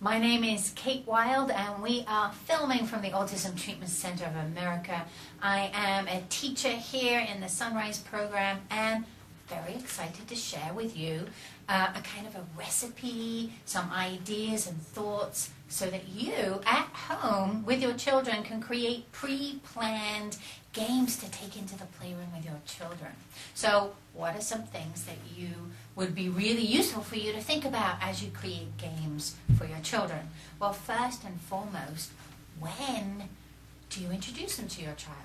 My name is Kate Wild and we are filming from the Autism Treatment Center of America. I am a teacher here in the Sunrise program and very excited to share with you a kind of a recipe, some ideas and thoughts so that you at home with your children can create pre-planned games to take into the playroom with your children. So what are some things that you would be really useful for you to think about as you create games for your children? Well, first and foremost, when do you introduce them to your child?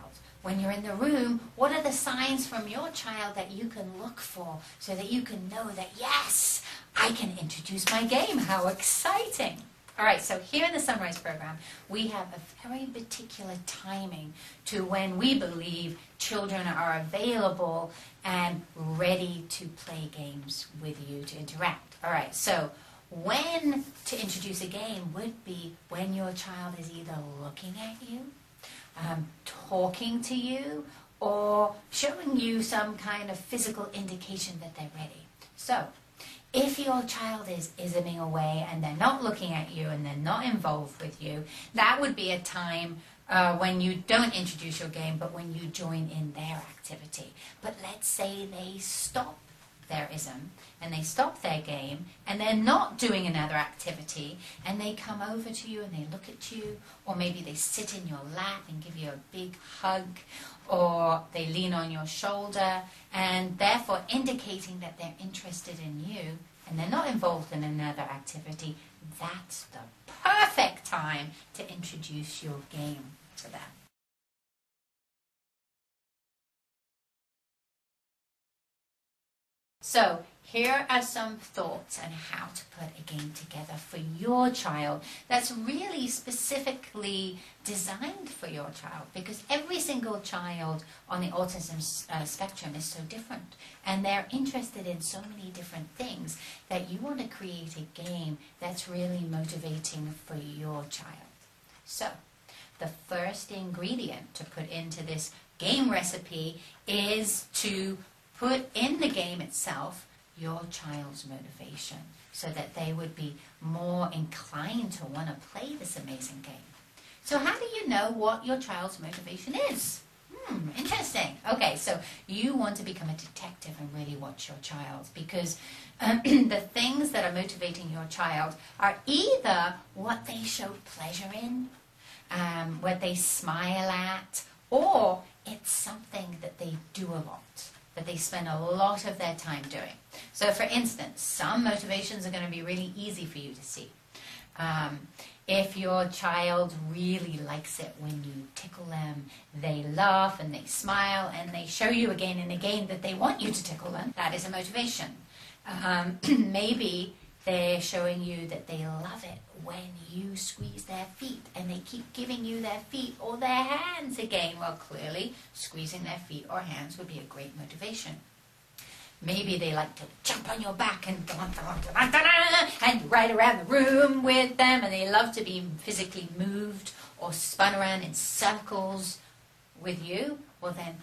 When you're in the room, what are the signs from your child that you can look for so that you can know that, yes, I can introduce my game. How exciting! All right, so here in the Sunrise program, we have a very particular timing to when we believe children are available and ready to play games with you to interact. All right, so when to introduce a game would be when your child is either looking at you, talking to you, or showing you some kind of physical indication that they're ready. So if your child is isming away and they're not looking at you and they're not involved with you, that would be a time when you don't introduce your game, but when you join in their activity. But let's say they stop their ism and they stop their game and they're not doing another activity and they come over to you and they look at you, or maybe they sit in your lap and give you a big hug, or they lean on your shoulder and therefore indicating that they're interested in you and they're not involved in another activity, that's the perfect time to introduce your game to them. So here are some thoughts on how to put a game together for your child that's really specifically designed for your child, because every single child on the autism spectrum is so different and they're interested in so many different things that you want to create a game that's really motivating for your child. So the first ingredient to put into this game recipe is to put in the game itself your child's motivation so that they would be more inclined to want to play this amazing game. So how do you know what your child's motivation is? Interesting. Okay, so you want to become a detective and really watch your child, because the things that are motivating your child are either what they show pleasure in, what they smile at, or it's something that they do a lot, that they spend a lot of their time doing. So for instance, some motivations are going to be really easy for you to see. If your child really likes it when you tickle them, they laugh and they smile and they show you again and again that they want you to tickle them, that is a motivation. Maybe they're showing you that they love it when you squeeze their feet and they keep giving you their feet or their hands again. Well, clearly, squeezing their feet or hands would be a great motivation. Maybe they like to jump on your back and ride around the room with them, and they love to be physically moved or spun around in circles with you. Well then,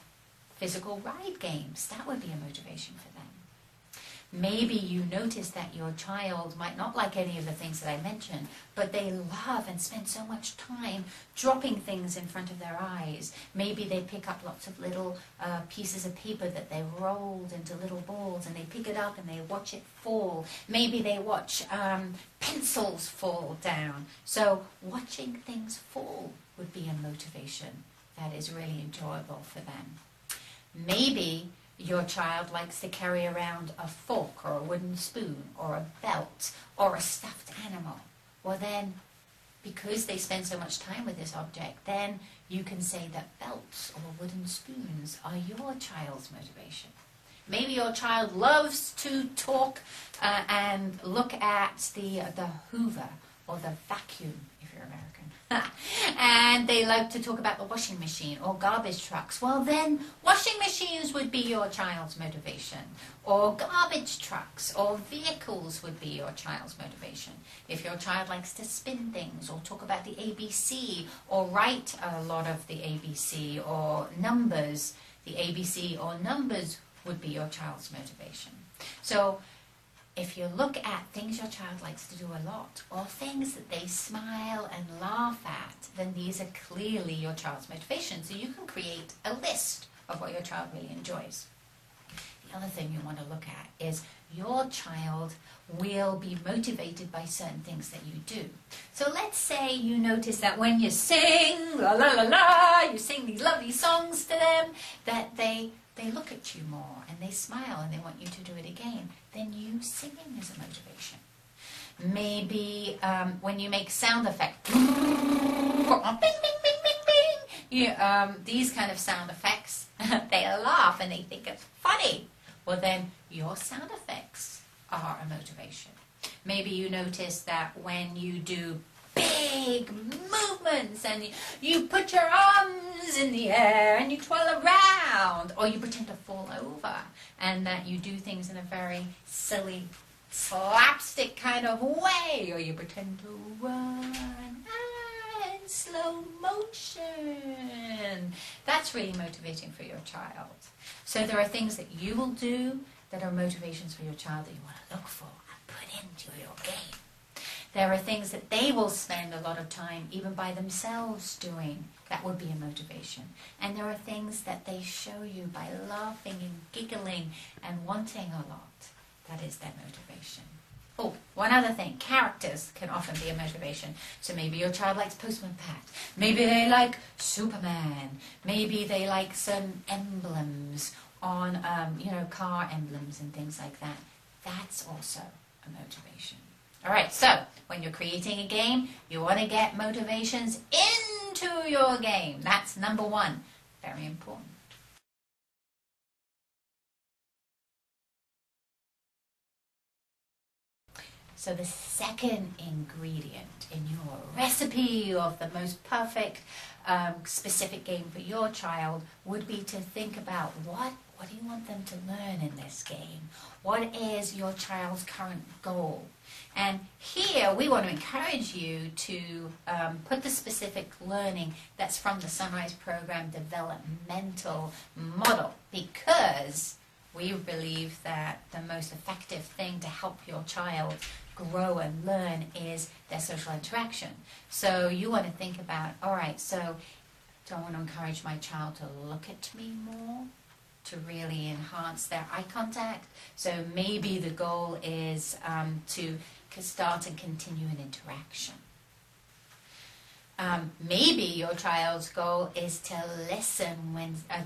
physical ride games, that would be a motivation for them. Maybe you notice that your child might not like any of the things that I mentioned, but they love and spend so much time dropping things in front of their eyes. Maybe they pick up lots of little pieces of paper that they rolled into little balls and they pick it up and they watch it fall. Maybe they watch pencils fall down. So watching things fall would be a motivation that is really enjoyable for them. Maybe your child likes to carry around a fork or a wooden spoon or a belt or a stuffed animal. Well then, because they spend so much time with this object, then you can say that belts or wooden spoons are your child's motivation. Maybe your child loves to talk and look at the Hoover or the vacuum, if you're American. And they like to talk about the washing machine or garbage trucks. Well then, washing machines would be your child's motivation, or garbage trucks or vehicles would be your child's motivation. If your child likes to spin things or talk about the ABC or write a lot of the ABC or numbers, the ABC or numbers would be your child's motivation. So if you look at things your child likes to do a lot, or things that they smile and laugh at, then these are clearly your child's motivation. So you can create a list of what your child really enjoys. The other thing you want to look at is your child will be motivated by certain things that you do. So let's say you notice that when you sing, la la la la, you sing these lovely songs to them, that they look at you more and they smile and they want you to do it again. Then you singing is a motivation. Maybe when you make sound effects, bing, bing, bing, bing, bing, these kind of sound effects, they laugh and they think it's funny. Well, then your sound effects are a motivation. Maybe you notice that when you do big movements and you put your arms in the air and you twirl around, or you pretend to fall over, and that you do things in a very silly slapstick kind of way, or you pretend to run in slow motion. That's really motivating for your child. So there are things that you will do that are motivations for your child that you want to look for and put into your game. There are things that they will spend a lot of time even by themselves doing that would be a motivation. And there are things that they show you by laughing and giggling and wanting a lot. That is their motivation. Oh, one other thing, characters can often be a motivation. So maybe your child likes Postman Pat. Maybe they like Superman. Maybe they like some emblems on, car emblems and things like that. That's also a motivation. All right, so when you're creating a game, you want to get motivations into your game. That's number one. Very important. So the second ingredient in your recipe of the most perfect specific game for your child would be to think about what do you want them to learn in this game? What is your child's current goal? And here we want to encourage you to put the specific learning that's from the Sunrise Program developmental model, because we believe that the most effective thing to help your child grow and learn is their social interaction. So you want to think about, all right, so do I want to encourage my child to look at me more, to really enhance their eye contact? So maybe the goal is to start and continue an interaction. Maybe your child's goal is to listen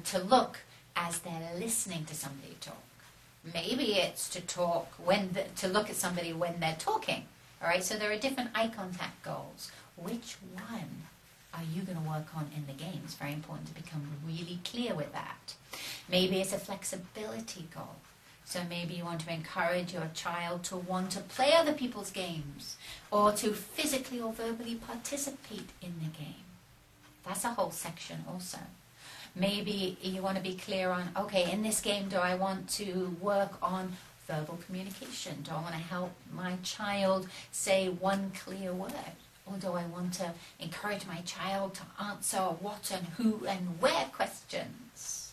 to look as they're listening to somebody talk. Maybe it's to to look at somebody when they're talking. All right, so there are different eye contact goals. Which one are you going to work on in the game? It's very important to become really clear with that. Maybe it's a flexibility goal. So maybe you want to encourage your child to want to play other people's games, or to physically or verbally participate in the game. That's a whole section also. Maybe you want to be clear on, okay, in this game, do I want to work on verbal communication? Do I want to help my child say one clear word? Or do I want to encourage my child to answer what and who and where questions?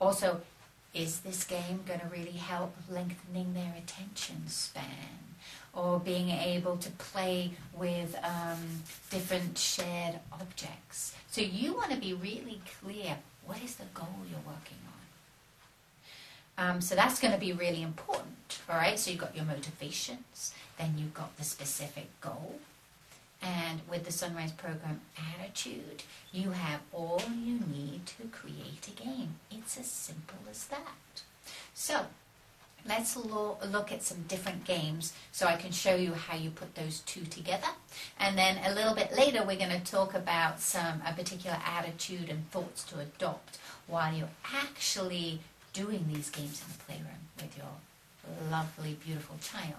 Also, is this game going to really help lengthening their attention span, or being able to play with different shared objects? So you want to be really clear, what is the goal you're working on? So that's going to be really important, all right? So you've got your motivations, then you've got the specific goal, and with the Sunrise Program attitude, you have all you need to create a game. It's as simple as that. So let's look at some different games so I can show you how you put those two together. And then a little bit later we're going to talk about a particular attitude and thoughts to adopt while you're actually doing these games in the playroom with your lovely, beautiful child.